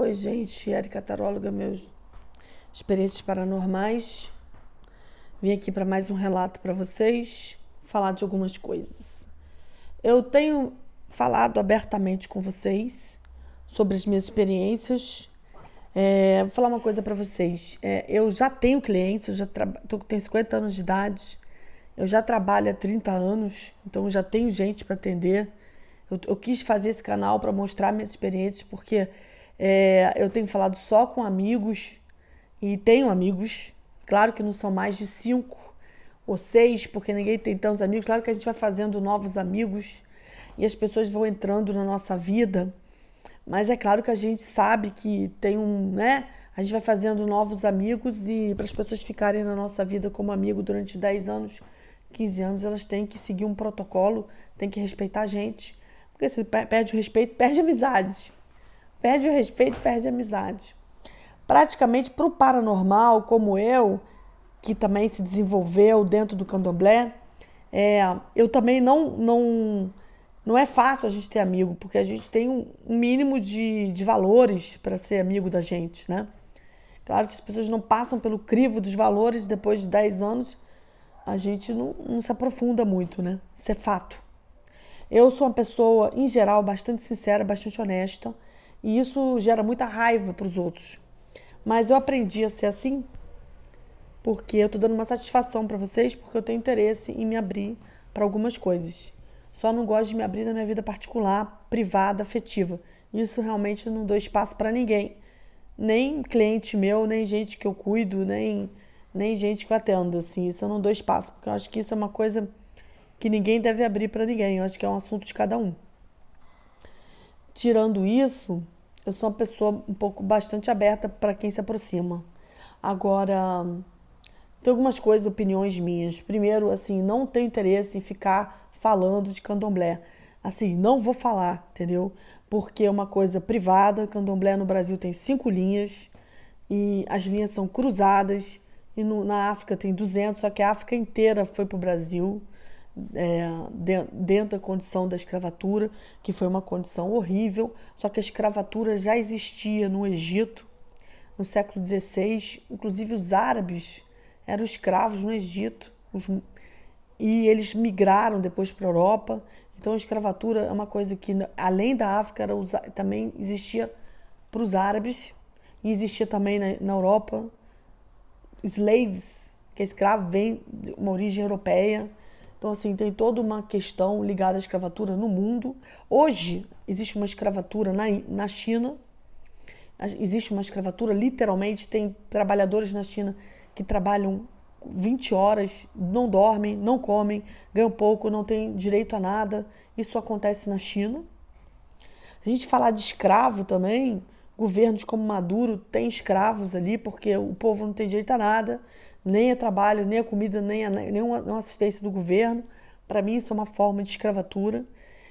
Oi, gente, Erika Taróloga, meus experiências paranormais. Vim aqui para mais um relato para vocês, falar de algumas coisas. Eu tenho falado abertamente com vocês sobre as minhas experiências. Vou falar uma coisa para vocês. Eu já tenho clientes, tenho 50 anos de idade, eu já trabalho há 30 anos, então já tenho gente para atender. Eu quis fazer esse canal para mostrar minhas experiências, porque eu tenho falado só com amigos e tenho amigos. Claro que não são mais de 5 ou 6, porque ninguém tem tantos amigos. Claro que a gente vai fazendo novos amigos e as pessoas vão entrando na nossa vida. Mas é claro que a gente sabe que tem né? A gente vai fazendo novos amigos e para as pessoas ficarem na nossa vida como amigo durante 10 anos, 15 anos, elas têm que seguir um protocolo, têm que respeitar a gente. Porque se perde o respeito, perde a amizade. Perde o respeito, perde a amizade. Praticamente para o paranormal, como eu, que também se desenvolveu dentro do candomblé, eu também não é fácil a gente ter amigo, porque a gente tem um mínimo de valores para ser amigo da gente, né? Claro, se as pessoas não passam pelo crivo dos valores depois de 10 anos, a gente não se aprofunda muito, né? Isso é fato. Eu sou uma pessoa, em geral, bastante sincera, bastante honesta, e isso gera muita raiva para os outros. Mas eu aprendi a ser assim porque eu tô dando uma satisfação para vocês, porque eu tenho interesse em me abrir para algumas coisas. Só não gosto de me abrir na minha vida particular, privada, afetiva. Isso realmente eu não dou espaço para ninguém. Nem cliente meu, nem gente que eu cuido, nem gente que eu atendo, assim. Isso eu não dou espaço, porque eu acho que isso é uma coisa que ninguém deve abrir para ninguém. Eu acho que é um assunto de cada um. Tirando isso, eu sou uma pessoa um pouco bastante aberta para quem se aproxima. Agora, tem algumas coisas, opiniões minhas. Primeiro, assim, não tenho interesse em ficar falando de candomblé. Assim, não vou falar, entendeu? Porque é uma coisa privada. Candomblé no Brasil tem 5 linhas e as linhas são cruzadas. E na África tem 200, só que a África inteira foi para o Brasil, dentro da condição da escravatura, que foi uma condição horrível. Só que a escravatura já existia no Egito, no século XVI. Inclusive os árabes eram escravos no Egito e eles migraram depois para a Europa. Então a escravatura é uma coisa que, além da África, também existia para os árabes e existia também na Europa. Slaves, que é escravo, vem de uma origem europeia. Então, assim, tem toda uma questão ligada à escravatura no mundo. Hoje, existe uma escravatura na China. Existe uma escravatura, literalmente, tem trabalhadores na China que trabalham 20 horas, não dormem, não comem, ganham pouco, não têm direito a nada. Isso acontece na China. Se a gente falar de escravo também, governos como Maduro têm escravos ali, porque o povo não tem direito a nada, nem a trabalho, nem a comida, nenhuma assistência do governo. Para mim, isso é uma forma de escravatura.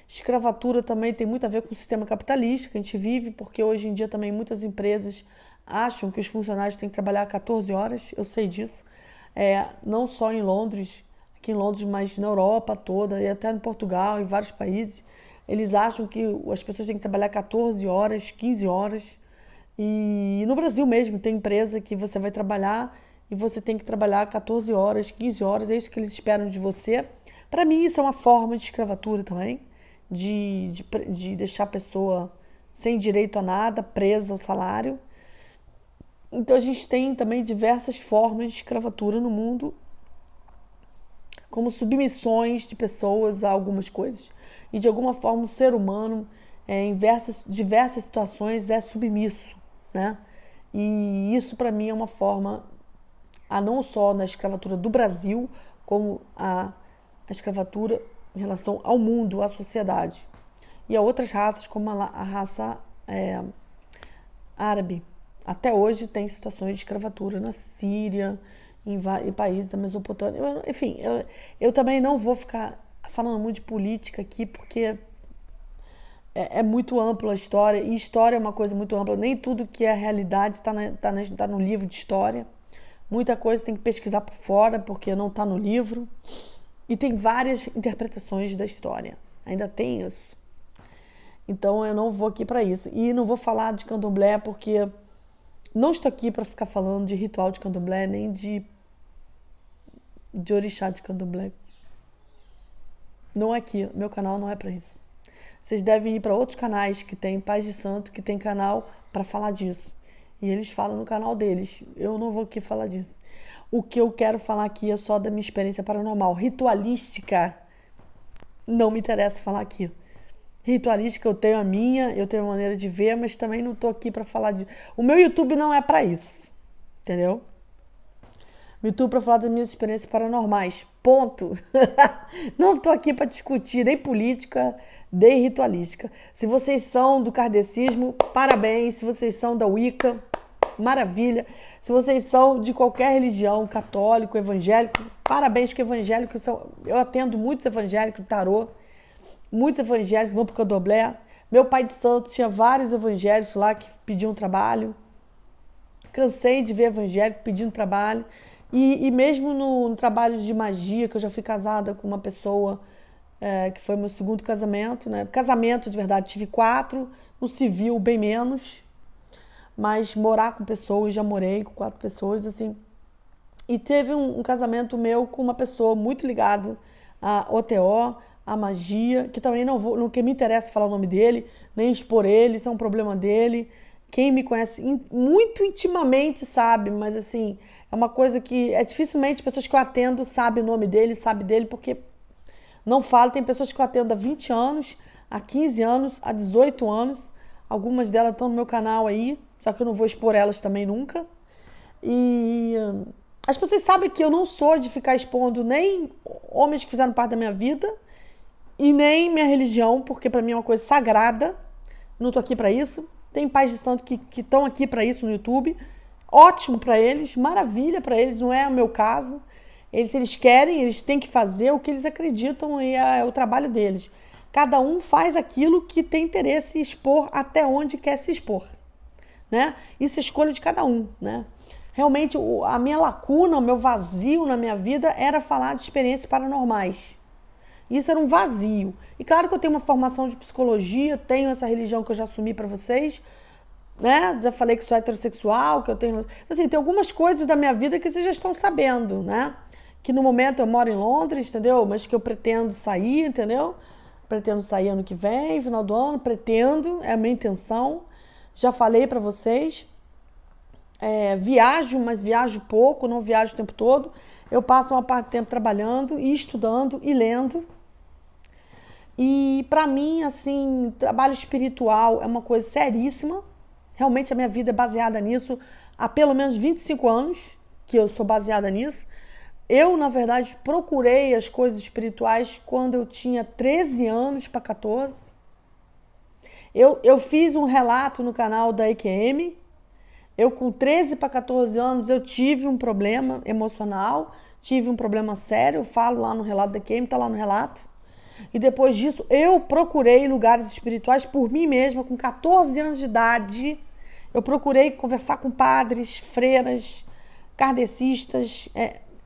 Escravatura também tem muito a ver com o sistema capitalista que a gente vive, porque hoje em dia também muitas empresas acham que os funcionários têm que trabalhar 14 horas, eu sei disso. Não só em Londres, aqui em Londres, mas na Europa toda, e até em Portugal, em vários países. Eles acham que as pessoas têm que trabalhar 14 horas, 15 horas. E no Brasil mesmo tem empresa que você vai trabalhar e você tem que trabalhar 14 horas, 15 horas, é isso que eles esperam de você. Para mim isso é uma forma de escravatura também, de deixar a pessoa sem direito a nada, presa ao salário. Então a gente tem também diversas formas de escravatura no mundo, como submissões de pessoas a algumas coisas. E de alguma forma o ser humano, em diversas situações, é submisso, né? E isso para mim é uma forma, não só na escravatura do Brasil, como a escravatura em relação ao mundo, à sociedade. E a outras raças, como a raça árabe. Até hoje tem situações de escravatura na Síria, em países da Mesopotâmia. Enfim, eu também não vou ficar falando muito de política aqui, porque é muito ampla a história, e história é uma coisa muito ampla. Nem tudo que é realidade está no livro de história. Muita coisa tem que pesquisar por fora, porque não está no livro. E tem várias interpretações da história. Ainda tem isso. Então eu não vou aqui para isso. E não vou falar de candomblé porque não estou aqui para ficar falando de ritual de candomblé, nem de orixá de candomblé. Não é aqui, meu canal não é para isso. Vocês devem ir para outros canais que tem Paz de Santo, que tem canal para falar disso. E eles falam no canal deles. Eu não vou aqui falar disso. O que eu quero falar aqui é só da minha experiência paranormal. Ritualística, não me interessa falar aqui. Ritualística, eu tenho a minha, eu tenho a maneira de ver, mas também não tô aqui para falar de... O meu YouTube não é para isso, entendeu? O YouTube para falar das minhas experiências paranormais, ponto. Não tô aqui para discutir nem política, nem ritualística. Se vocês são do kardecismo, parabéns. Se vocês são da Wicca, maravilha. Se vocês são de qualquer religião, católico, evangélico, parabéns, porque evangélicos são... Eu atendo muitos evangélicos, tarô, muitos evangélicos vão para o candomblé. Meu pai de santo tinha vários evangélicos lá que pediam trabalho. Cansei de ver evangélico pedindo trabalho. E mesmo no trabalho de magia, que eu já fui casada com uma pessoa, que foi meu segundo casamento, né? Casamento, de verdade, tive 4, no civil bem menos. Mas morar com pessoas, já morei com 4 pessoas, assim. E teve um casamento meu com uma pessoa muito ligada a OTO, a magia, que também não que me interessa falar o nome dele, nem expor ele, isso é um problema dele. Quem me conhece muito intimamente sabe, mas assim, é uma coisa que dificilmente pessoas que eu atendo sabem o nome dele, sabem dele, porque não falo. Tem pessoas que eu atendo há 20 anos, há 15 anos, há 18 anos. Algumas delas estão no meu canal aí, só que eu não vou expor elas também nunca. E as pessoas sabem que eu não sou de ficar expondo nem homens que fizeram parte da minha vida e nem minha religião, porque para mim é uma coisa sagrada. Não tô aqui para isso. Tem pais de santo que estão aqui para isso no YouTube. Ótimo para eles, maravilha para eles, não é o meu caso. Se eles querem, eles têm que fazer o que eles acreditam e é o trabalho deles. Cada um faz aquilo que tem interesse em expor até onde quer se expor, né? Isso é escolha de cada um, né? Realmente, a minha lacuna, o meu vazio na minha vida era falar de experiências paranormais. Isso era um vazio. E claro que eu tenho uma formação de psicologia, tenho essa religião que eu já assumi para vocês, né? Já falei que sou heterossexual, que eu tenho... Assim, tem algumas coisas da minha vida que vocês já estão sabendo, né? Que no momento eu moro em Londres, entendeu? Mas que eu pretendo sair, entendeu? Pretendo sair ano que vem, final do ano, pretendo, é a minha intenção. Já falei para vocês. Viajo, mas viajo pouco, não viajo o tempo todo. Eu passo uma parte do tempo trabalhando e estudando e lendo. E para mim, assim, trabalho espiritual é uma coisa seríssima. Realmente a minha vida é baseada nisso há pelo menos 25 anos que eu sou baseada nisso. Eu, na verdade, procurei as coisas espirituais quando eu tinha 13 anos para 14. Eu fiz um relato no canal da EQM. Eu, com 13 para 14 anos, eu tive um problema emocional, tive um problema sério. Eu falo lá no relato da EQM, tá lá no relato. E depois disso, eu procurei lugares espirituais por mim mesma, com 14 anos de idade. Eu procurei conversar com padres, freiras, kardecistas,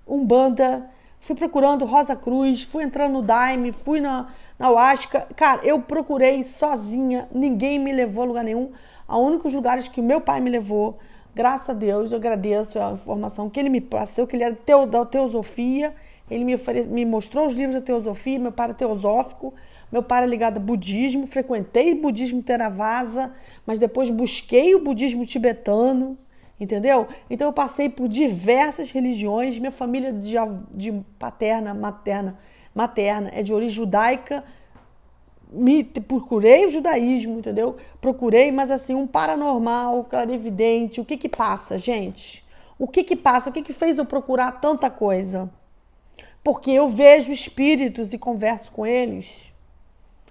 Umbanda, fui procurando Rosa Cruz, fui entrando no Daime, fui na Ayahuasca. Cara, eu procurei sozinha, ninguém me levou a lugar nenhum. A únicos lugares que o meu pai me levou, graças a Deus, eu agradeço a informação que ele me passou, que ele era da teosofia. Ele me mostrou os livros da teosofia. Meu pai era teosófico, meu pai era ligado a budismo, frequentei budismo Theravada, mas depois busquei o budismo tibetano, entendeu? Então eu passei por diversas religiões. Minha família de materna é de origem judaica. Procurei o judaísmo, entendeu? Procurei, mas assim, um paranormal, clarividente. O que passa, gente? O que passa? O que fez eu procurar tanta coisa? Porque eu vejo espíritos e converso com eles,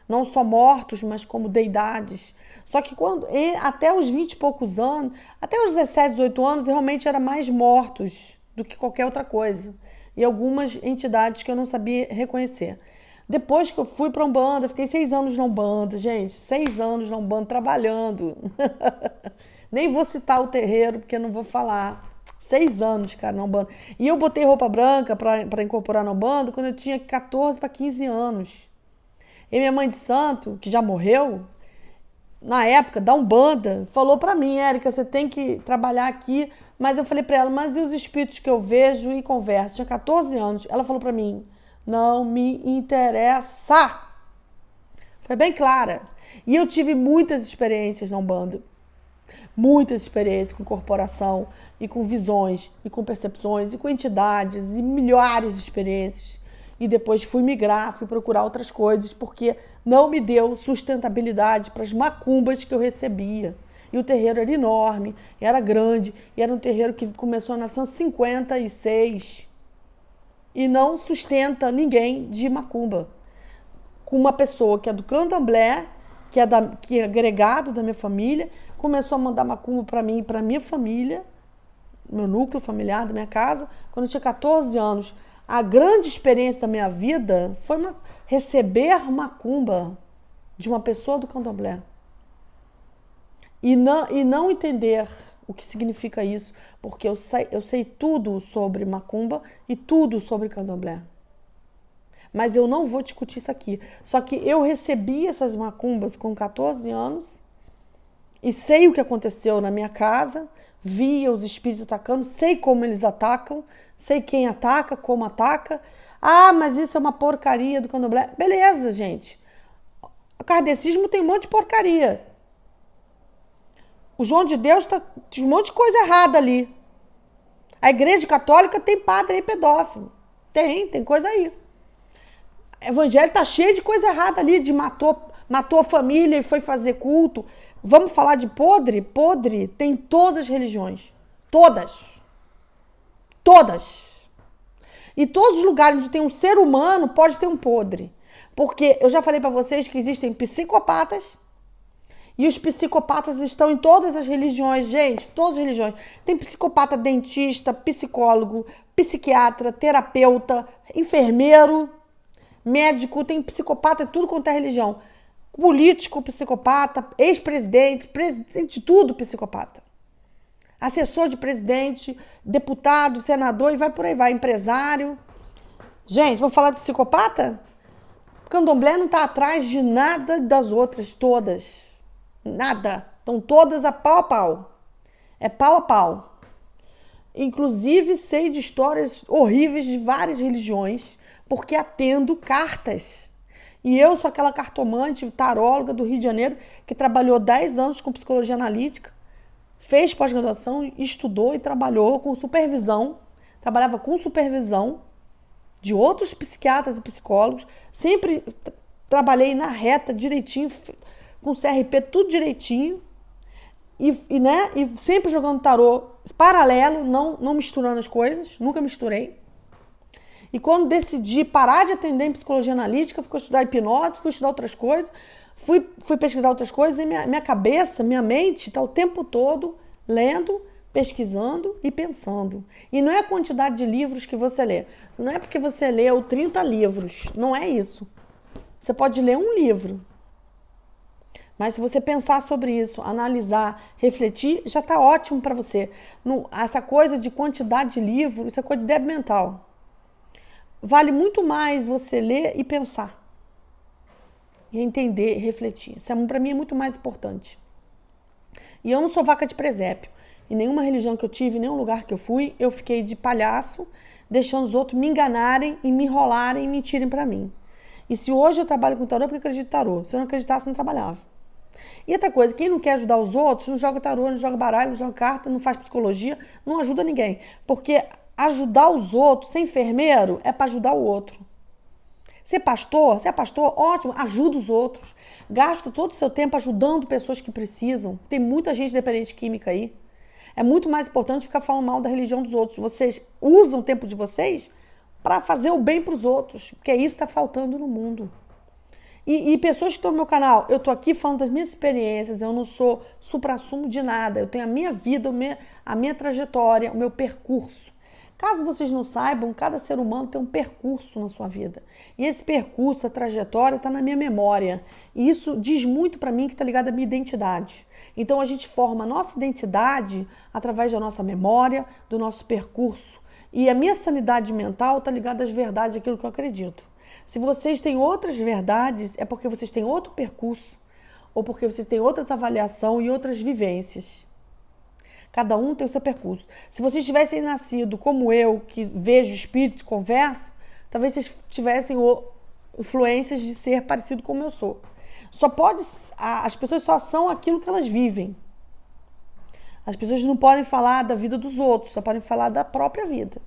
não só mortos, mas como deidades. Só que até os 20 e poucos anos, até os 17, 18 anos, realmente era mais mortos do que qualquer outra coisa. E algumas entidades que eu não sabia reconhecer. Depois que eu fui para Umbanda, fiquei 6 anos na Umbanda, gente. 6 anos na Umbanda, trabalhando. Nem vou citar o terreiro, porque não vou falar. 6 anos, cara, na Umbanda. E eu botei roupa branca para incorporar na Umbanda quando eu tinha 14 para 15 anos. E minha mãe de santo, que já morreu, na época, da Umbanda, falou pra mim, Érica, você tem que trabalhar aqui. Mas eu falei pra ela, mas e os espíritos que eu vejo e converso? Tinha 14 anos. Ela falou pra mim, não me interessa. Foi bem clara. E eu tive muitas experiências na Umbanda. Muitas experiências com corporação, e com visões, e com percepções, e com entidades, e milhares de experiências. E depois fui migrar, fui procurar outras coisas, porque não me deu sustentabilidade para as macumbas que eu recebia. E o terreiro era enorme, era grande, e era um terreiro que começou em 1956 e não sustenta ninguém de macumba. Com uma pessoa que é do candomblé, que é agregado da minha família, começou a mandar macumba para mim e para minha família, meu núcleo familiar, da minha casa, quando eu tinha 14 anos. A grande experiência da minha vida foi receber macumba de uma pessoa do candomblé. E não entender o que significa isso, porque eu sei tudo sobre macumba e tudo sobre candomblé. Mas eu não vou discutir isso aqui. Só que eu recebi essas macumbas com 14 anos e sei o que aconteceu na minha casa, via os espíritos atacando, sei como eles atacam, sei quem ataca, como ataca. Ah, mas isso é uma porcaria do candomblé. Beleza, gente. O kardecismo tem um monte de porcaria. O João de Deus tem um monte de coisa errada ali. A igreja católica tem padre aí pedófilo. Tem coisa aí. O evangelho tá cheio de coisa errada ali, de matou a família e foi fazer culto. Vamos falar de podre? Podre tem todas as religiões. Todas. Todas. E todos os lugares onde tem um ser humano pode ter um podre. Porque eu já falei para vocês que existem psicopatas. E os psicopatas estão em todas as religiões, gente, todas as religiões. Tem psicopata dentista, psicólogo, psiquiatra, terapeuta, enfermeiro, médico, tem psicopata em tudo quanto é religião. Político, psicopata, ex-presidente, presidente, tudo psicopata. Assessor de presidente, deputado, senador e vai por aí, vai, empresário. Gente, vou falar de psicopata? O candomblé não está atrás de nada das outras, todas. Nada. Estão todas a pau a pau. É pau a pau. Inclusive, sei de histórias horríveis de várias religiões, porque atendo cartas. E eu sou aquela cartomante, taróloga do Rio de Janeiro, que trabalhou 10 anos com psicologia analítica, fez pós-graduação, estudou e trabalhou com supervisão, trabalhava com supervisão de outros psiquiatras e psicólogos, sempre trabalhei na reta, direitinho, com CRP, tudo direitinho, e sempre jogando tarô paralelo, não misturando as coisas, nunca misturei. E quando decidi parar de atender em psicologia analítica, fui estudar hipnose, fui estudar outras coisas, fui pesquisar outras coisas, e minha cabeça, minha mente está o tempo todo lendo, pesquisando e pensando. E não é a quantidade de livros que você lê. Não é porque você leu 30 livros, não é isso. Você pode ler um livro. Mas se você pensar sobre isso, analisar, refletir, já está ótimo para você. Essa coisa de quantidade de livro, isso é coisa de débil mental. Vale muito mais você ler e pensar. E entender, refletir. Isso para mim é muito mais importante. E eu não sou vaca de presépio. Em nenhuma religião que eu tive, em nenhum lugar que eu fui, eu fiquei de palhaço, deixando os outros me enganarem e me enrolarem e mentirem para mim. E se hoje eu trabalho com tarô, é porque eu acredito em tarô. Se eu não acreditasse, eu não trabalhava. E outra coisa, quem não quer ajudar os outros, não joga tarô, não joga baralho, não joga carta, não faz psicologia, não ajuda ninguém. Porque ajudar os outros, ser enfermeiro, é para ajudar o outro. Ser pastor, ótimo, ajuda os outros. Gasta todo o seu tempo ajudando pessoas que precisam. Tem muita gente dependente química aí. É muito mais importante ficar falando mal da religião dos outros. Vocês usam o tempo de vocês para fazer o bem para os outros, porque isso está faltando no mundo. E pessoas que estão no meu canal, eu estou aqui falando das minhas experiências, eu não sou suprassumo de nada, eu tenho a minha vida, a minha trajetória, o meu percurso. Caso vocês não saibam, cada ser humano tem um percurso na sua vida. E esse percurso, a trajetória, está na minha memória. E isso diz muito para mim que está ligado à minha identidade. Então a gente forma a nossa identidade através da nossa memória, do nosso percurso. E a minha sanidade mental está ligada às verdades, àquilo que eu acredito. Se vocês têm outras verdades, é porque vocês têm outro percurso, ou porque vocês têm outras avaliações e outras vivências. Cada um tem o seu percurso. Se vocês tivessem nascido como eu, que vejo espíritos, converso, talvez vocês tivessem influências de ser parecido como eu sou. As pessoas só são aquilo que elas vivem. As pessoas não podem falar da vida dos outros, só podem falar da própria vida.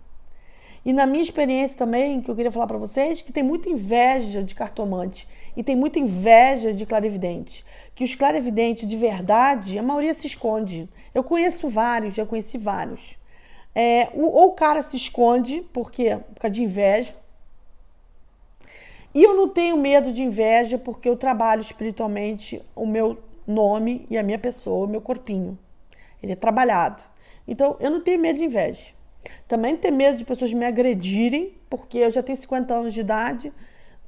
E na minha experiência também, que eu queria falar para vocês, que tem muita inveja de cartomante e tem muita inveja de clarividente. Que os clarividentes de verdade, a maioria se esconde. Eu conheço vários, já conheci vários. Ou o cara se esconde, por quê? Por causa de inveja. E eu não tenho medo de inveja porque eu trabalho espiritualmente o meu nome e a minha pessoa, o meu corpinho. Ele é trabalhado. Então, eu não tenho medo de inveja. Também tenho medo de pessoas me agredirem, porque eu já tenho 50 anos de idade.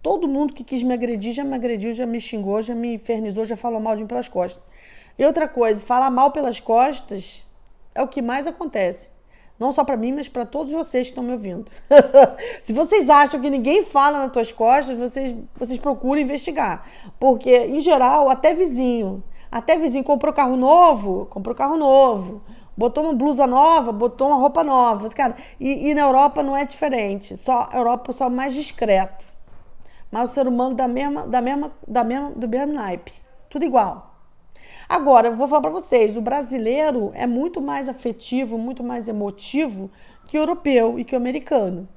Todo mundo que quis me agredir já me agrediu, já me xingou, já me infernizou, já falou mal de mim pelas costas. E outra coisa, falar mal pelas costas é o que mais acontece. Não só para mim, mas para todos vocês que estão me ouvindo. Se vocês acham que ninguém fala nas tuas costas, vocês procuram investigar. Porque, em geral, até vizinho comprou carro novo, botou uma blusa nova, botou uma roupa nova. Cara, e na Europa não é diferente. Só a Europa é só mais discreto. Mas o ser humano do mesmo naipe. Tudo igual. Agora, eu vou falar para vocês, o brasileiro é muito mais afetivo, muito mais emotivo que o europeu e que o americano.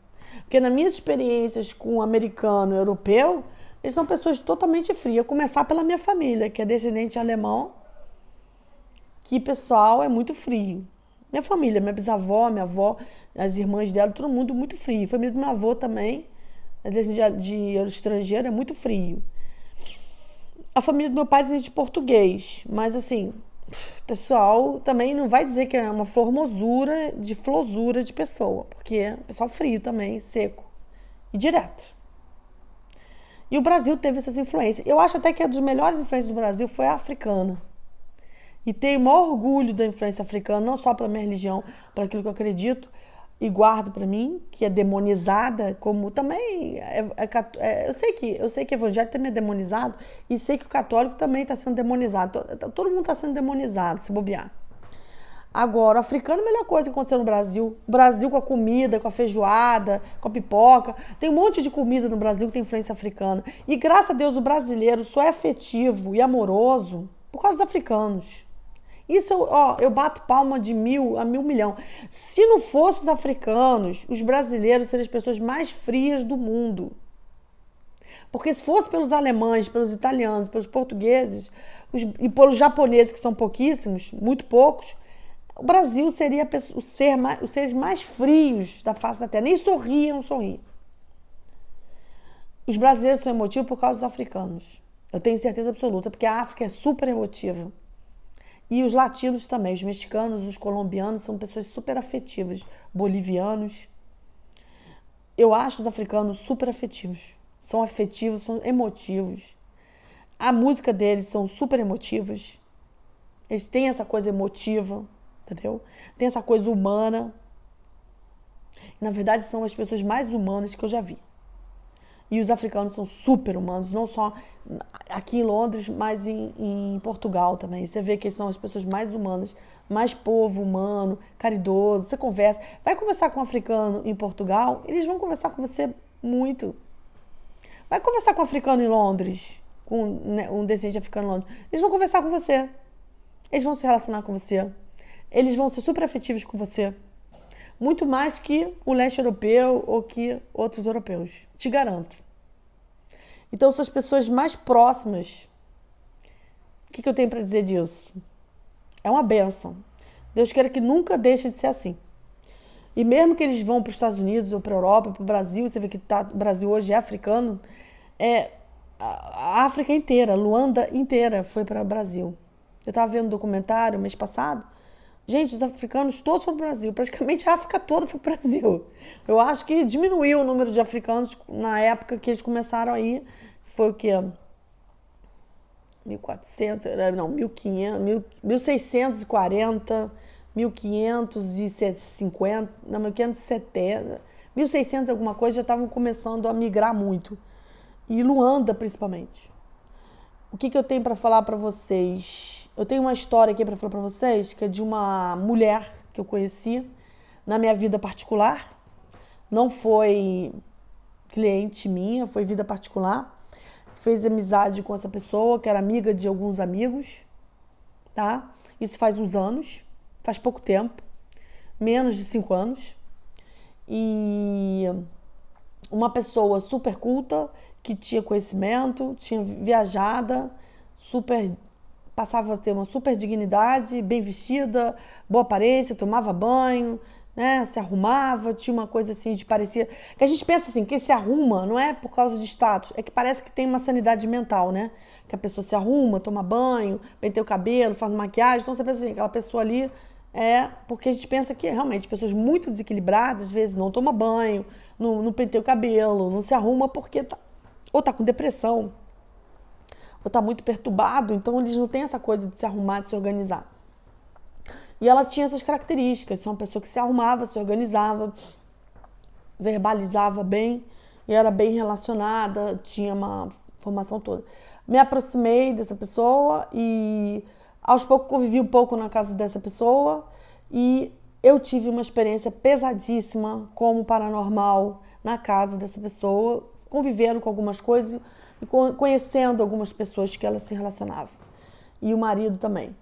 Porque nas minhas experiências com o americano e o europeu, eles são pessoas totalmente frias. A começar pela minha família, que é descendente alemão, que pessoal é muito frio. Minha família, minha bisavó, minha avó, as irmãs dela, todo mundo muito frio. A família do meu avô também, de estrangeiro, é muito frio. A família do meu pai é de português, mas assim, pessoal também não vai dizer que é uma formosura de pessoa, porque é pessoal frio também, seco e direto. E o Brasil teve essas influências. Eu acho até que a das melhores influências do Brasil foi a africana. E tenho o maior orgulho da influência africana, não só pela minha religião, para aquilo que eu acredito e guardo para mim, que é demonizada, como também eu sei que evangélico também é demonizado e sei que o católico também está sendo demonizado. Todo mundo está sendo demonizado, se bobear. Agora, o africano é a melhor coisa que aconteceu no Brasil. O Brasil com a comida, com a feijoada, com a pipoca. Tem um monte de comida no Brasil que tem influência africana. E graças a Deus o brasileiro só é afetivo e amoroso por causa dos africanos. Isso, eu bato palma de 1000 a 1.000.000. Se não fossem os africanos, os brasileiros seriam as pessoas mais frias do mundo. Porque se fosse pelos alemães, pelos italianos, pelos portugueses e pelos japoneses, que são pouquíssimos, muito poucos, o Brasil seria os seres mais frios da face da terra. Nem sorriam. Os brasileiros são emotivos por causa dos africanos. Eu tenho certeza absoluta, porque a África é super emotiva. E os latinos também, os mexicanos, os colombianos são pessoas super afetivas, bolivianos. Eu acho os africanos super afetivos. São afetivos, são emotivos. A música deles são super emotivas. Eles têm essa coisa emotiva, entendeu? Tem essa coisa humana. E, na verdade, são as pessoas mais humanas que eu já vi. E os africanos são super humanos, não só aqui em Londres, mas em Portugal também. Você vê que eles são as pessoas mais humanas, mais povo humano, caridoso. Você conversa, vai conversar com um africano em Portugal, eles vão conversar com você muito. Vai conversar com um africano em Londres, com um descendente africano em Londres, eles vão conversar com você. Eles vão se relacionar com você. Eles vão ser super afetivos com você. Muito mais que o leste europeu ou que outros europeus. Te garanto. Então, são as pessoas mais próximas. O que eu tenho para dizer disso? É uma bênção. Deus queira que nunca deixe de ser assim. E mesmo que eles vão para os Estados Unidos ou para a Europa, para o Brasil, você vê que o Brasil hoje é africano, a África inteira, Luanda inteira foi para o Brasil. Eu estava vendo um documentário mês passado. Gente, os africanos todos foram para o Brasil. Praticamente a África toda foi para o Brasil. Eu acho que diminuiu o número de africanos na época que eles começaram aí. Foi o quê? 1400, não, 1500, 1640, 1550, não, 1570, 1600 alguma coisa, já estavam começando a migrar muito. E Luanda, principalmente. O que eu tenho para falar para vocês? Eu tenho uma história aqui para falar para vocês, que é de uma mulher que eu conheci na minha vida particular. Não foi cliente minha, foi vida particular. Fez amizade com essa pessoa, que era amiga de alguns amigos, tá? Isso faz uns anos, faz pouco tempo, menos de 5 anos. E uma pessoa super culta, que tinha conhecimento, tinha viajada, passava a ter uma super dignidade, bem vestida, boa aparência, tomava banho, né, se arrumava, tinha uma coisa assim de parecia... Que a gente pensa assim, que se arruma não é por causa de status, é que parece que tem uma sanidade mental, né? Que a pessoa se arruma, toma banho, penteia o cabelo, faz maquiagem, então você pensa assim, aquela pessoa ali porque a gente pensa que realmente pessoas muito desequilibradas, às vezes não toma banho, não penteia o cabelo, não se arruma porque ou tá com depressão, ou tá muito perturbado, então eles não têm essa coisa de se arrumar, de se organizar. E ela tinha essas características, ser uma pessoa que se arrumava, se organizava, verbalizava bem, e era bem relacionada, tinha uma formação toda. Me aproximei dessa pessoa e aos poucos convivi um pouco na casa dessa pessoa e eu tive uma experiência pesadíssima como paranormal na casa dessa pessoa, convivendo com algumas coisas e conhecendo algumas pessoas que ela se relacionava. E o marido também.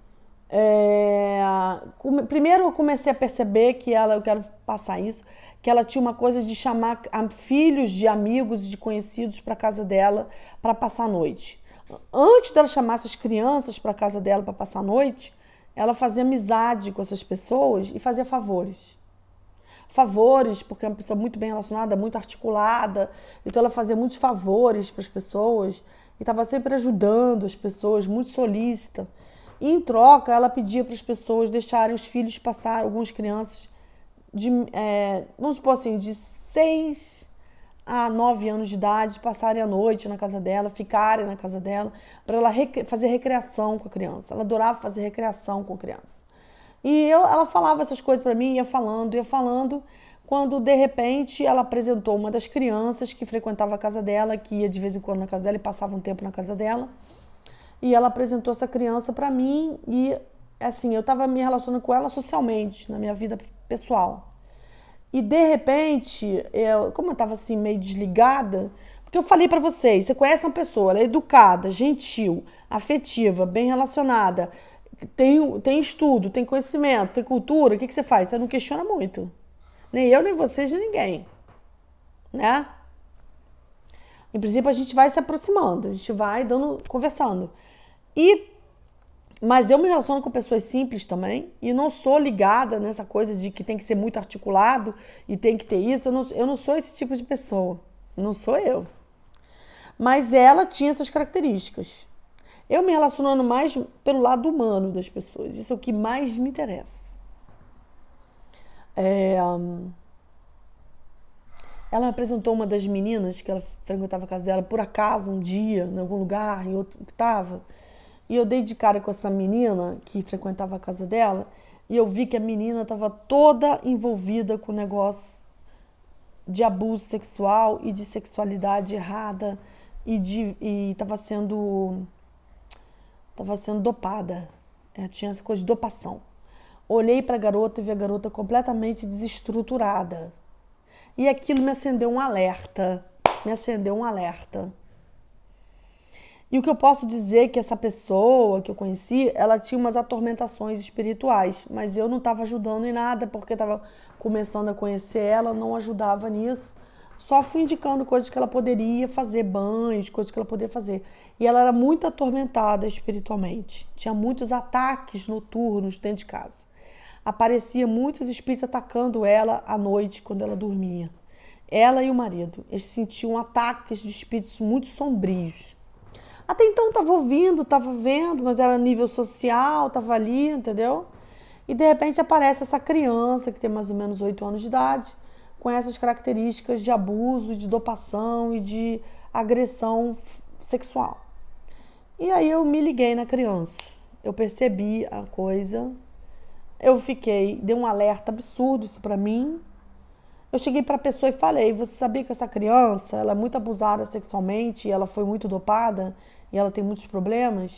Primeiro eu comecei a perceber que eu quero passar isso, que ela tinha uma coisa de chamar filhos de amigos e de conhecidos para casa dela para passar a noite. Antes dela chamar essas crianças para casa dela para passar a noite, ela fazia amizade com essas pessoas e fazia favores. Favores, porque é uma pessoa muito bem relacionada, muito articulada, então ela fazia muitos favores para as pessoas e estava sempre ajudando as pessoas, muito solícita. E em troca, ela pedia para as pessoas deixarem os filhos passar, algumas crianças vamos supor assim, de 6 a 9 anos de idade, passarem a noite na casa dela, ficarem na casa dela, para ela fazer recreação com a criança. Ela adorava fazer recreação com a criança. E ela falava essas coisas para mim, ia falando, quando de repente ela apresentou uma das crianças que frequentava a casa dela, que ia de vez em quando na casa dela e passava um tempo na casa dela. E ela apresentou essa criança para mim e, assim, eu estava me relacionando com ela socialmente, na minha vida pessoal. E, de repente, como eu estava assim, meio desligada, porque eu falei para vocês, você conhece uma pessoa, ela é educada, gentil, afetiva, bem relacionada, tem estudo, tem conhecimento, tem cultura, o que você faz? Você não questiona muito. Nem eu, nem vocês, nem ninguém. Né? Em princípio, a gente vai se aproximando, a gente vai conversando. Mas eu me relaciono com pessoas simples também e não sou ligada nessa coisa de que tem que ser muito articulado e tem que ter isso. Eu não sou esse tipo de pessoa. Não sou eu. Mas ela tinha essas características. Eu me relacionando mais pelo lado humano das pessoas. Isso é o que mais me interessa. Ela me apresentou uma das meninas que ela frequentava a casa dela por acaso um dia, em algum lugar, em outro que estava. E eu dei de cara com essa menina que frequentava a casa dela e eu vi que a menina estava toda envolvida com o negócio de abuso sexual e de sexualidade errada e estava sendo dopada. Tinha essa coisa de dopação. Olhei para a garota e vi a garota completamente desestruturada. E aquilo me acendeu um alerta. E o que eu posso dizer é que essa pessoa que eu conheci, ela tinha umas atormentações espirituais, mas eu não estava ajudando em nada, porque estava começando a conhecer ela, não ajudava nisso. Só fui indicando coisas que ela poderia fazer, banhos, coisas que ela poderia fazer. E ela era muito atormentada espiritualmente. Tinha muitos ataques noturnos dentro de casa. Aparecia muitos espíritos atacando ela à noite, quando ela dormia. Ela e o marido, eles sentiam ataques de espíritos muito sombrios. Até então estava ouvindo, estava vendo, mas era nível social, estava ali, entendeu? E de repente aparece essa criança que tem mais ou menos 8 anos de idade, com essas características de abuso, de dopação e de agressão sexual. E aí eu me liguei na criança, eu percebi a coisa, dei um alerta absurdo isso pra mim. Eu cheguei pra pessoa e falei, você sabia que essa criança, ela é muito abusada sexualmente, ela foi muito dopada e ela tem muitos problemas?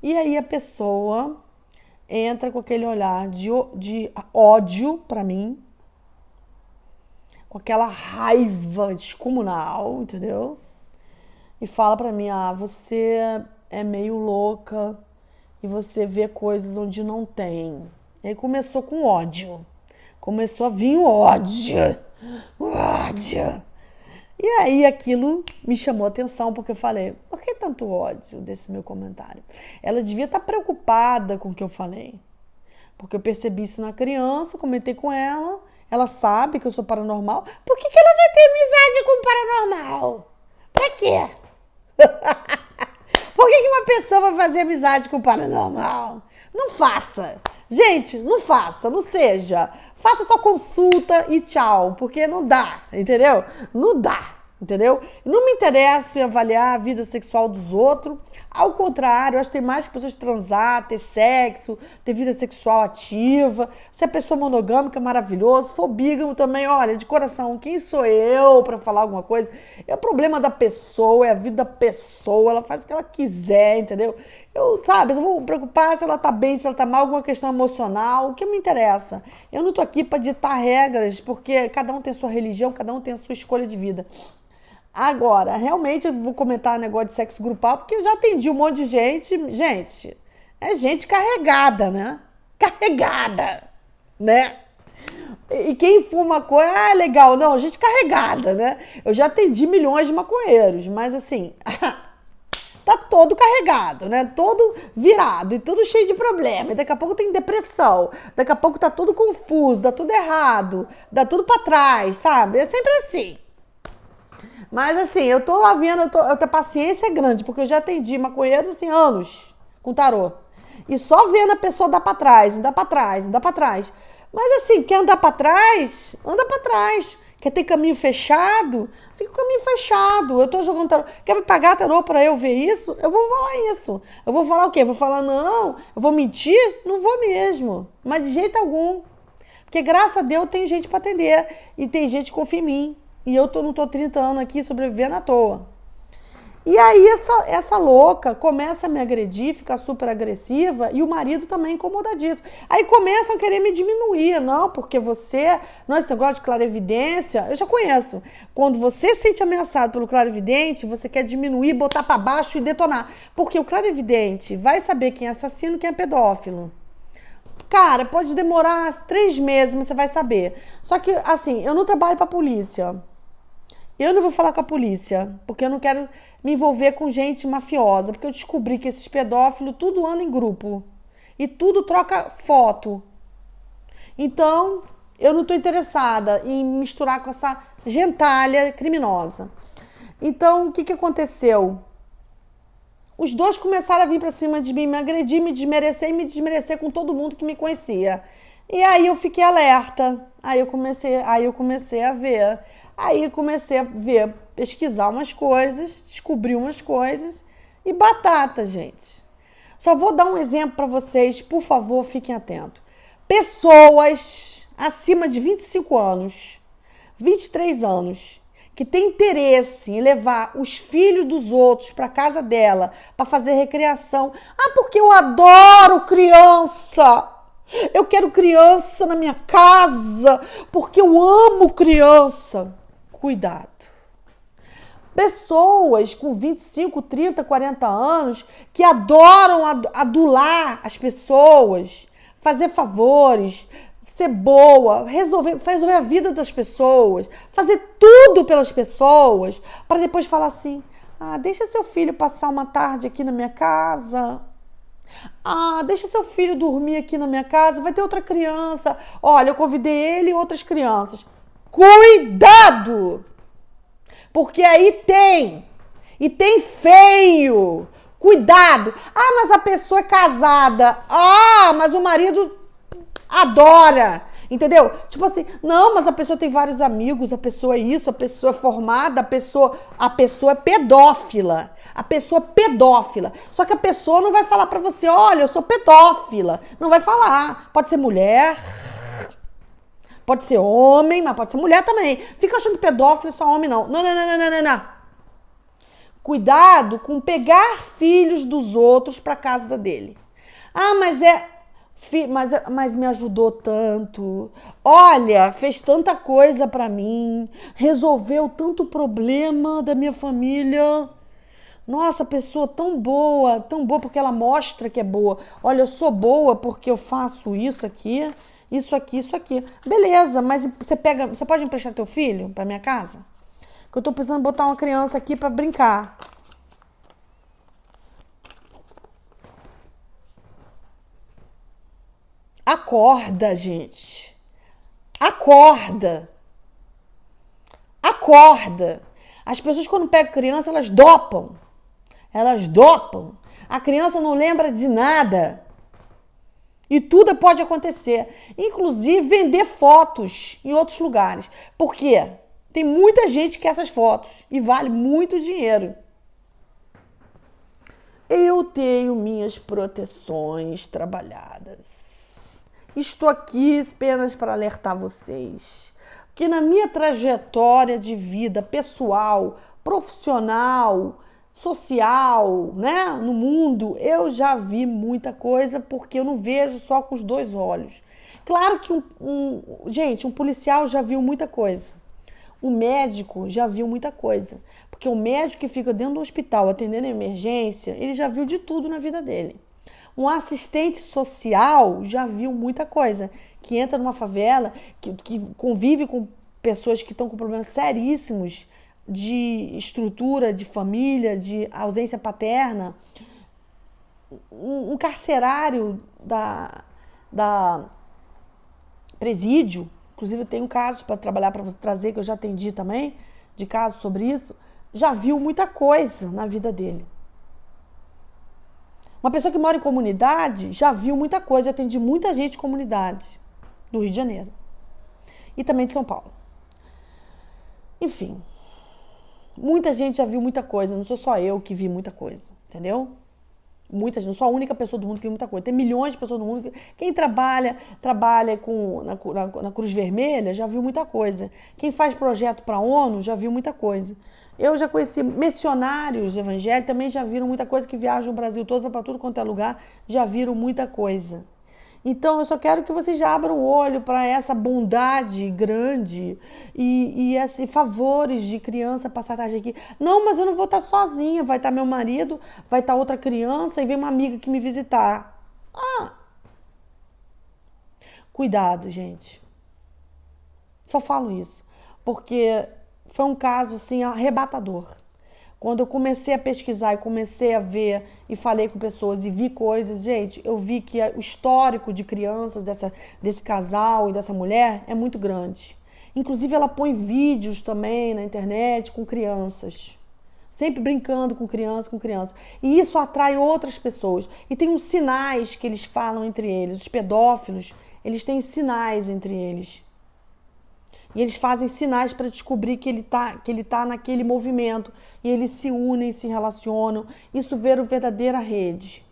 E aí a pessoa entra com aquele olhar de ódio pra mim, com aquela raiva descomunal, entendeu? E fala pra mim, você é meio louca e você vê coisas onde não tem. E aí começou com ódio. Começou a vir o ódio. O ódio. E aí aquilo me chamou a atenção, porque eu falei, por que tanto ódio desse meu comentário? Ela devia estar preocupada com o que eu falei. Porque eu percebi isso na criança, comentei com ela, ela sabe que eu sou paranormal. Por que ela vai ter amizade com o paranormal? Pra quê? Por que uma pessoa vai fazer amizade com o paranormal? Não faça. Gente, não faça, não seja. Faça sua consulta e tchau, porque não dá, entendeu? Não dá, entendeu? Não me interessa em avaliar a vida sexual dos outros. Ao contrário, eu acho que tem mais que pessoas transar, ter sexo, ter vida sexual ativa. Se a pessoa é monogâmica, é maravilhoso. Se for bígamo também, olha, de coração, quem sou eu para falar alguma coisa? É o problema da pessoa, é a vida da pessoa, ela faz o que ela quiser, entendeu? Eu vou me preocupar se ela tá bem, se ela tá mal, alguma questão emocional, o que me interessa? Eu não tô aqui para ditar regras, porque cada um tem a sua religião, cada um tem a sua escolha de vida. Agora, realmente eu vou comentar negócio de sexo grupal, porque eu já atendi um monte de gente. Gente, é gente carregada, né? Carregada, né? E quem fuma maconha, legal. Não, gente carregada, né? Eu já atendi milhões de maconheiros, mas assim, tá todo carregado, né? Todo virado e tudo cheio de problema. E daqui a pouco tem depressão, daqui a pouco tá tudo confuso, dá tudo errado, dá tudo pra trás, sabe? É sempre assim. Mas assim, eu tô lá vendo, eu tenho paciência grande, porque eu já atendi maconheiros assim, anos, com tarô. E só vendo a pessoa dar pra trás, andar pra trás, andar pra trás. Mas assim, quer andar pra trás? Anda pra trás. Quer ter caminho fechado? Fica o caminho fechado. Eu tô jogando tarô. Quer me pagar tarô pra eu ver isso? Eu vou falar isso. Eu vou falar o quê? Eu vou falar, não, eu vou mentir? Não vou mesmo. Mas de jeito algum. Porque graças a Deus tem gente pra atender. E tem gente que confia em mim. E eu não tô 30 anos aqui sobrevivendo à toa. E aí essa louca começa a me agredir, fica super agressiva e o marido também incomodadíssimo. Aí começam a querer me diminuir, não, porque não, esse negócio de clarividência, eu já conheço. Quando você se sente ameaçado pelo clarividente, você quer diminuir, botar pra baixo e detonar. Porque o clarividente vai saber quem é assassino e quem é pedófilo. Cara, pode demorar 3 meses, mas você vai saber. Só que, assim, eu não trabalho pra polícia. Eu não vou falar com a polícia, porque eu não quero me envolver com gente mafiosa, porque eu descobri que esses pedófilos tudo anda em grupo e tudo troca foto. Então, eu não estou interessada em misturar com essa gentalha criminosa. Então, o que aconteceu? Os dois começaram a vir para cima de mim, me agredir, me desmerecer e me desmerecer com todo mundo que me conhecia. E aí eu fiquei alerta, aí eu comecei a ver. Aí comecei a ver, pesquisar umas coisas, descobrir umas coisas e batata, gente. Só vou dar um exemplo para vocês, por favor, fiquem atentos. Pessoas acima de 25 anos, 23 anos, que têm interesse em levar os filhos dos outros para casa dela para fazer recreação. Porque eu adoro criança. Eu quero criança na minha casa, porque eu amo criança. Cuidado. Pessoas com 25, 30, 40 anos que adoram adular as pessoas, fazer favores, ser boa, resolver a vida das pessoas, fazer tudo pelas pessoas, para depois falar assim, deixa seu filho passar uma tarde aqui na minha casa. Deixa seu filho dormir aqui na minha casa, vai ter outra criança. Olha, eu convidei ele e outras crianças. Cuidado! Porque aí tem. E tem feio. Cuidado. Mas a pessoa é casada. Mas o marido adora. Entendeu? Tipo assim, não, mas a pessoa tem vários amigos, a pessoa é isso, a pessoa é formada, a pessoa é pedófila. A pessoa é pedófila. Só que a pessoa não vai falar pra você, olha, eu sou pedófila. Não vai falar. Pode ser mulher, Pode ser homem, mas pode ser mulher também. Fica achando que pedófilo é só homem, não. Não, não, não, não, não, não, não. Cuidado com pegar filhos dos outros para casa dele. Ah, mas me ajudou tanto. Olha, fez tanta coisa para mim, resolveu tanto problema da minha família. Nossa, pessoa tão boa porque ela mostra que é boa. Olha, eu sou boa porque eu faço isso aqui, isso aqui, isso aqui. Beleza, mas você pode emprestar teu filho para minha casa? Que eu tô precisando botar uma criança aqui para brincar. Acorda, gente. Acorda. Acorda. As pessoas quando pegam criança, elas dopam. Elas dopam. A criança não lembra de nada. E tudo pode acontecer. Inclusive vender fotos em outros lugares. Por quê? Tem muita gente que quer essas fotos. E vale muito dinheiro. Eu tenho minhas proteções trabalhadas. Estou aqui apenas para alertar vocês. Que na minha trajetória de vida pessoal, profissional, social, né, no mundo, eu já vi muita coisa porque eu não vejo só com os dois olhos. Claro que um policial já viu muita coisa. Um médico já viu muita coisa. Porque o médico que fica dentro do hospital atendendo a emergência, ele já viu de tudo na vida dele. Um assistente social já viu muita coisa. Que entra numa favela, que convive com pessoas que estão com problemas seríssimos de estrutura, de família, de ausência paterna. Um carcerário da presídio, inclusive eu tenho casos para trabalhar para você trazer, que eu já atendi também, de casos sobre isso, já viu muita coisa na vida dele. Uma pessoa que mora em comunidade já viu muita coisa, já atendi muita gente de comunidade do Rio de Janeiro e também de São Paulo. Enfim, muita gente já viu muita coisa, não sou só eu que vi muita coisa, entendeu? Muita gente, não sou a única pessoa do mundo que viu muita coisa. Tem milhões de pessoas no mundo. Quem trabalha na Cruz Vermelha já viu muita coisa. Quem faz projeto para a ONU já viu muita coisa. Eu já conheci missionários evangélicos, também já viram muita coisa, que viajam o Brasil todo, vai para tudo quanto é lugar, já viram muita coisa. Então, eu só quero que vocês já abram o olho para essa bondade grande e esses favores de criança passar a tarde aqui. Não, mas eu não vou estar sozinha, vai estar meu marido, vai estar outra criança e vem uma amiga que me visitar. Ah! Cuidado, gente. Só falo isso, porque foi um caso assim arrebatador. Quando eu comecei a pesquisar e comecei a ver e falei com pessoas e vi coisas, gente, eu vi que o histórico de crianças desse casal e dessa mulher é muito grande. Inclusive ela põe vídeos também na internet com crianças. Sempre brincando com criança. E isso atrai outras pessoas. E tem uns sinais que eles falam entre eles. Os pedófilos, eles têm sinais entre eles. E eles fazem sinais para descobrir que ele tá naquele movimento. E eles se unem, se relacionam. Isso vira uma verdadeira rede.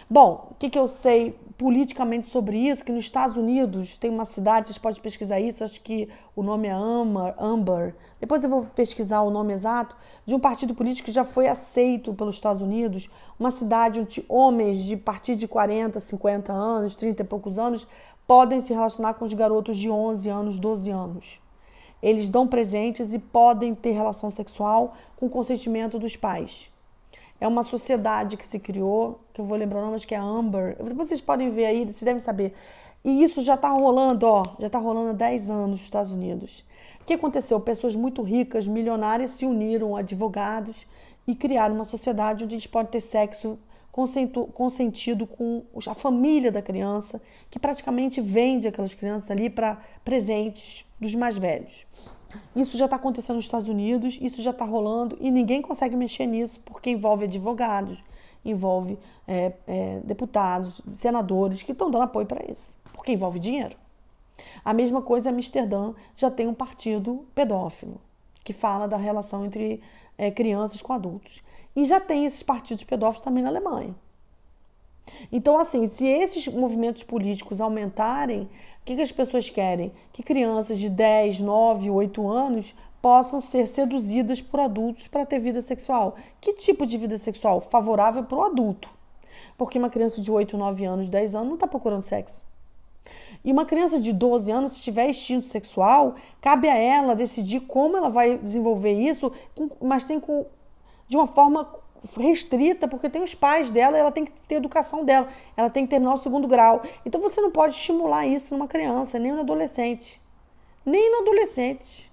Bom, o que eu sei politicamente sobre isso? Que nos Estados Unidos tem uma cidade, vocês podem pesquisar isso, acho que o nome é Amber. Depois eu vou pesquisar o nome exato, de um partido político que já foi aceito pelos Estados Unidos. Uma cidade onde homens de a partir de 40, 50 anos, 30 e poucos anos, podem se relacionar com os garotos de 11 anos, 12 anos. Eles dão presentes e podem ter relação sexual com consentimento dos pais. É uma sociedade que se criou, que eu vou lembrar o nome, acho que é Amber. Vocês podem ver aí, vocês devem saber. E isso já está rolando, já está rolando há 10 anos nos Estados Unidos. O que aconteceu? Pessoas muito ricas, milionárias, se uniram, advogados, e criaram uma sociedade onde a gente pode ter sexo consentido com a família da criança, que praticamente vende aquelas crianças ali para presentes dos mais velhos. Isso já está acontecendo nos Estados Unidos, isso já está rolando e ninguém consegue mexer nisso porque envolve advogados, envolve deputados, senadores que estão dando apoio para isso, porque envolve dinheiro. A mesma coisa, Amsterdã já tem um partido pedófilo que fala da relação entre crianças com adultos. E já tem esses partidos pedófilos também na Alemanha. Então, assim, se esses movimentos políticos aumentarem, o que as pessoas querem? Que crianças de 10, 9, 8 anos possam ser seduzidas por adultos para ter vida sexual. Que tipo de vida sexual? Favorável para o adulto. Porque uma criança de 8, 9 anos, 10 anos não está procurando sexo. E uma criança de 12 anos, se tiver instinto sexual, cabe a ela decidir como ela vai desenvolver isso, mas de uma forma restrita, porque tem os pais dela, ela tem que ter educação dela, ela tem que terminar o segundo grau. Então você não pode estimular isso numa criança, nem no adolescente. Nem no adolescente.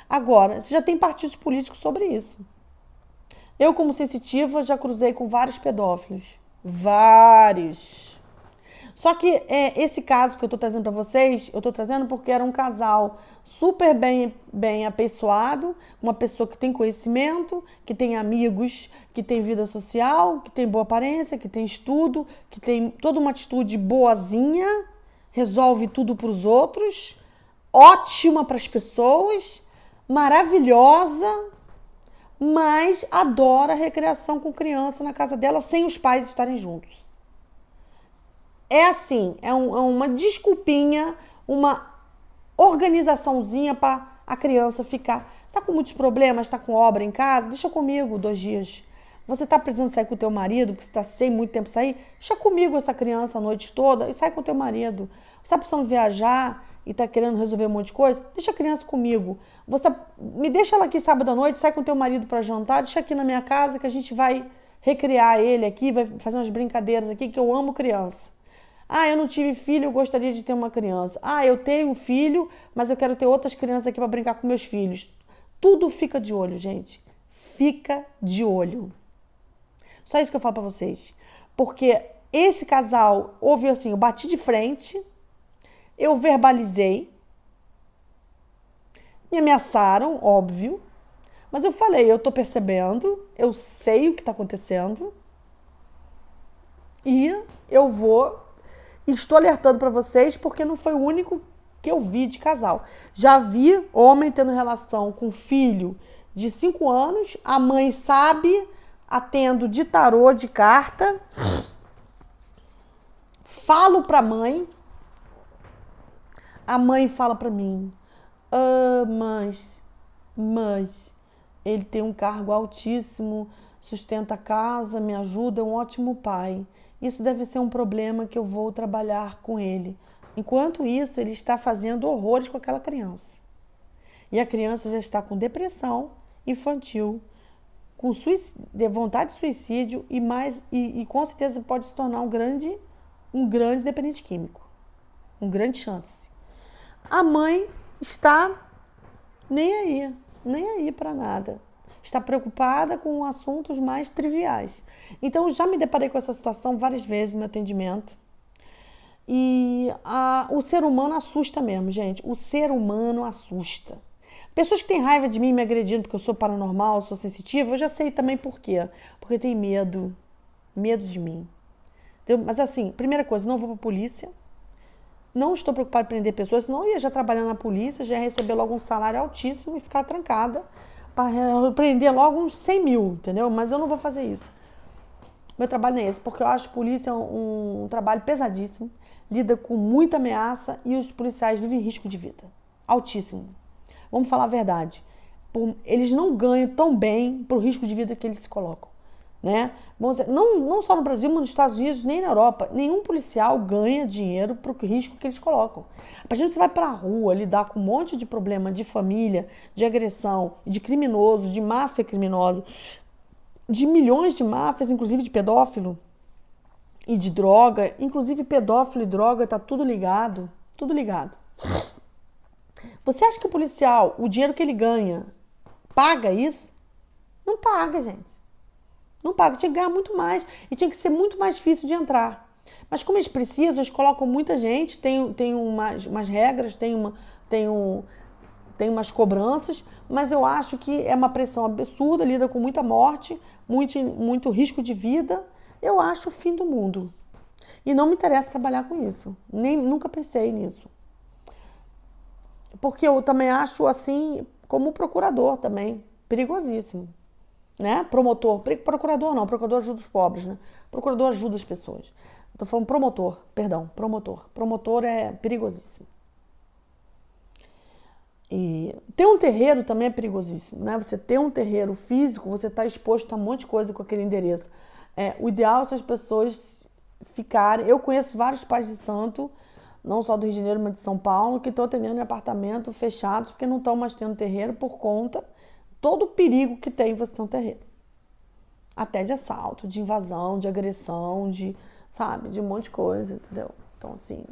Agora, você já tem partidos políticos sobre isso. Eu, como sensitiva, já cruzei com vários pedófilos. Vários. Só que esse caso que eu tô trazendo para vocês, eu tô trazendo porque era um casal super bem apessoado, uma pessoa que tem conhecimento, que tem amigos, que tem vida social, que tem boa aparência, que tem estudo, que tem toda uma atitude boazinha, resolve tudo para os outros, ótima para as pessoas, maravilhosa, mas adora recreação com criança na casa dela sem os pais estarem juntos. É assim, é uma desculpinha, uma organizaçãozinha para a criança ficar. Está com muitos problemas, está com obra em casa? Deixa comigo 2 dias. Você está precisando sair com o teu marido, porque você está sem muito tempo sair? Deixa comigo essa criança a noite toda e sai com o teu marido. Você está precisando viajar e está querendo resolver um monte de coisa? Deixa a criança comigo. Você me deixa ela aqui sábado à noite, sai com o teu marido para jantar, deixa aqui na minha casa que a gente vai recriar ele aqui, vai fazer umas brincadeiras aqui, que eu amo criança. Ah, eu não tive filho, eu gostaria de ter uma criança. Ah, eu tenho um filho, mas eu quero ter outras crianças aqui para brincar com meus filhos. Tudo fica de olho, gente. Fica de olho. Só isso que eu falo para vocês. Porque esse casal, houve assim, eu bati de frente, eu verbalizei, me ameaçaram, óbvio, mas eu falei, eu tô percebendo, eu sei o que tá acontecendo e eu vou. E estou alertando para vocês porque não foi o único que eu vi de casal. Já vi homem tendo relação com filho de 5 anos, a mãe sabe, atendo de tarô, de carta, falo para a mãe fala para mim, mas ele tem um cargo altíssimo, sustenta a casa, me ajuda, é um ótimo pai. Isso deve ser um problema que eu vou trabalhar com ele. Enquanto isso, ele está fazendo horrores com aquela criança. E a criança já está com depressão infantil, com vontade de suicídio e com certeza pode se tornar um grande dependente químico. Um grande chance. A mãe está nem aí para nada. Está preocupada com assuntos mais triviais. Então, já me deparei com essa situação várias vezes no meu atendimento. E o ser humano assusta mesmo, gente. O ser humano assusta. Pessoas que têm raiva de mim me agredindo porque eu sou paranormal, sou sensitiva, eu já sei também por quê. Porque tem medo. Medo de mim. Entendeu? Mas assim, primeira coisa, não vou pra polícia. Não estou preocupada em prender pessoas, senão eu ia já trabalhar na polícia, já ia receber logo um salário altíssimo e ficar trancada para prender logo uns 100 mil, entendeu? Mas eu não vou fazer isso. Meu trabalho não é esse, porque eu acho polícia um trabalho pesadíssimo, lida com muita ameaça e os policiais vivem risco de vida. Altíssimo. Vamos falar a verdade. Eles não ganham tão bem pro risco de vida que eles se colocam. Né? Não só no Brasil, mas nos Estados Unidos, nem na Europa. Nenhum policial ganha dinheiro pro risco que eles colocam. A partir de você vai pra rua lidar com um monte de problema de família, de agressão, de criminoso, de máfia criminosa, de milhões de máfias, inclusive de pedófilo e de droga. Inclusive pedófilo e droga, tá tudo ligado. Tudo ligado. Você acha que o policial, o dinheiro que ele ganha, paga isso? Não paga, gente. Não paga, tinha que ganhar muito mais e tinha que ser muito mais difícil de entrar. Mas como eles precisam, eles colocam muita gente, tem umas regras, tem umas cobranças, mas eu acho que é uma pressão absurda, lida com muita morte, muito risco de vida. Eu acho o fim do mundo. E não me interessa trabalhar com isso. Nunca pensei nisso. Porque eu também acho assim, como procurador também, perigosíssimo. né? Promotor, procurador não, procurador ajuda os pobres, né? Procurador ajuda as pessoas. Eu tô falando promotor, perdão, promotor. Promotor é perigosíssimo. E ter um terreiro também é perigosíssimo, né? Você ter um terreiro físico, você está exposto a um monte de coisa com aquele endereço. O ideal é se as pessoas ficarem. Eu conheço vários pais de santo, não só do Rio de Janeiro, mas de São Paulo, que estão atendendo em apartamento fechados porque não estão mais tendo terreiro por conta todo o perigo que tem você ter um terreiro. Até de assalto, de invasão, de agressão, sabe, de um monte de coisa, entendeu? Então, assim,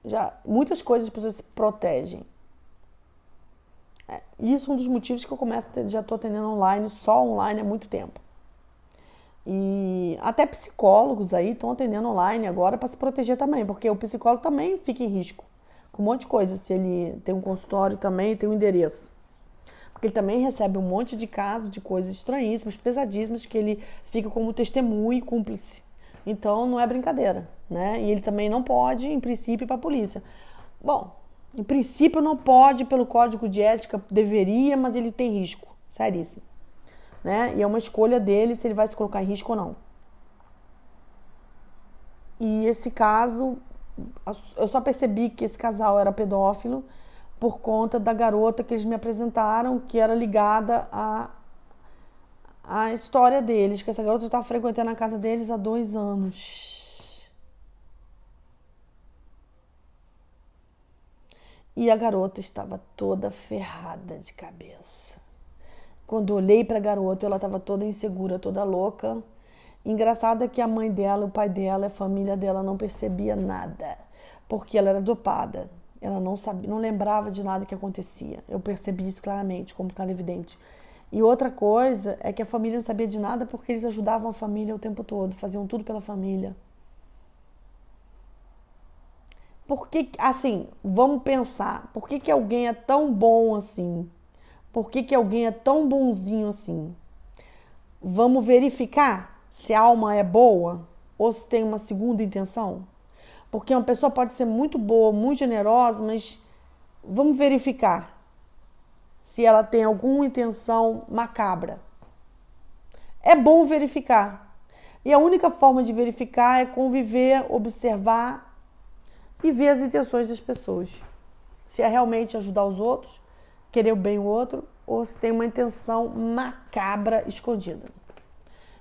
já muitas coisas as pessoas se protegem. Isso é um dos motivos que eu já estou atendendo online, só online há muito tempo. E até psicólogos aí estão atendendo online agora para se proteger também, porque o psicólogo também fica em risco com um monte de coisa, se ele tem um consultório também, tem um endereço. Porque ele também recebe um monte de casos de coisas estranhíssimas, pesadíssimas, que ele fica como testemunho e cúmplice. Então não é brincadeira, né? E ele também não pode, em princípio, ir para a polícia. Bom, em princípio não pode, pelo código de ética, deveria, mas ele tem risco, seríssimo. Né? E é uma escolha dele se ele vai se colocar em risco ou não. E esse caso, eu só percebi que esse casal era pedófilo por conta da garota que eles me apresentaram, que era ligada à história deles, que essa garota estava frequentando a casa deles há 2 anos. E a garota estava toda ferrada de cabeça. Quando eu olhei para a garota, ela estava toda insegura, toda louca. Engraçado é que a mãe dela, o pai dela, a família dela não percebia nada, porque ela era dopada. Ela não sabia, não lembrava de nada que acontecia. Eu percebi isso claramente, como clarividente. E outra coisa é que a família não sabia de nada porque eles ajudavam a família o tempo todo, faziam tudo pela família. Por que, assim, vamos pensar, por que alguém é tão bom assim? Por que alguém é tão bonzinho assim? Vamos verificar se a alma é boa ou se tem uma segunda intenção? Porque uma pessoa pode ser muito boa, muito generosa, mas vamos verificar se ela tem alguma intenção macabra. É bom verificar. E a única forma de verificar é conviver, observar e ver as intenções das pessoas. Se é realmente ajudar os outros, querer o bem do outro, ou se tem uma intenção macabra escondida.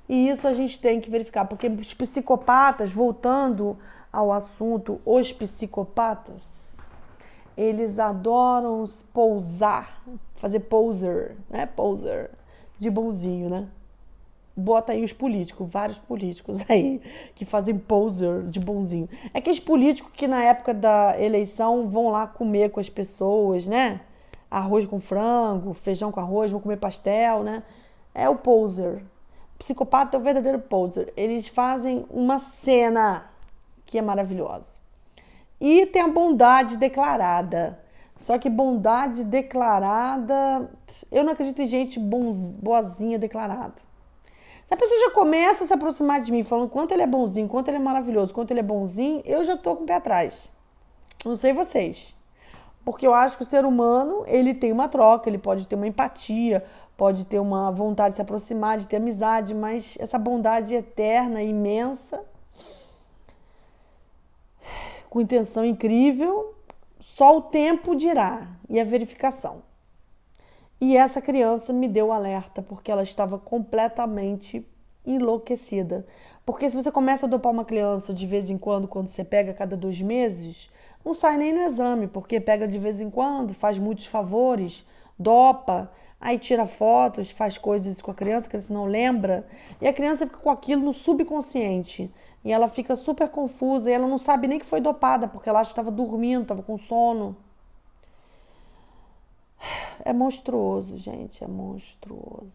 E isso a gente tem que verificar, porque os psicopatas, voltando ao assunto, os psicopatas, eles adoram pousar, fazer poser, né? Poser, de bonzinho, né? Bota aí os políticos, vários políticos aí que fazem poser de bonzinho. É aqueles políticos que na época da eleição vão lá comer com as pessoas, né? Arroz com frango, feijão com arroz, vão comer pastel, né? É o poser. O psicopata é o verdadeiro poser. Eles fazem uma cena que é maravilhosa. E tem a bondade declarada. Só que bondade declarada... Eu não acredito em gente boazinha declarada. Se a pessoa já começa a se aproximar de mim falando quanto ele é bonzinho, quanto ele é maravilhoso, quanto ele é bonzinho, eu já tô com o pé atrás. Não sei vocês. Porque eu acho que o ser humano, ele tem uma troca, ele pode ter uma empatia, pode ter uma vontade de se aproximar, de ter amizade, mas essa bondade eterna, imensa, com intenção incrível, só o tempo dirá e a verificação. E essa criança me deu o alerta, porque ela estava completamente enlouquecida. Porque se você começa a dopar uma criança de vez em quando você pega a cada 2 meses, não sai nem no exame, porque pega de vez em quando, faz muitos favores, dopa, aí tira fotos, faz coisas com a criança não lembra, e a criança fica com aquilo no subconsciente. E ela fica super confusa, e ela não sabe nem que foi dopada, porque ela acha que estava dormindo, estava com sono. É monstruoso, gente, é monstruoso.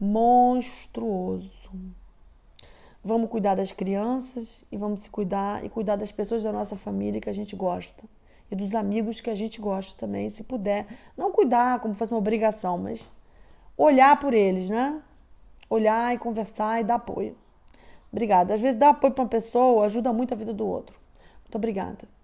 Monstruoso. Vamos cuidar das crianças e vamos se cuidar e cuidar das pessoas da nossa família que a gente gosta. E dos amigos que a gente gosta também, se puder. Não cuidar como se fosse uma obrigação, mas olhar por eles, né? Olhar e conversar e dar apoio. Obrigada. Às vezes dar apoio para uma pessoa ajuda muito a vida do outro. Muito obrigada.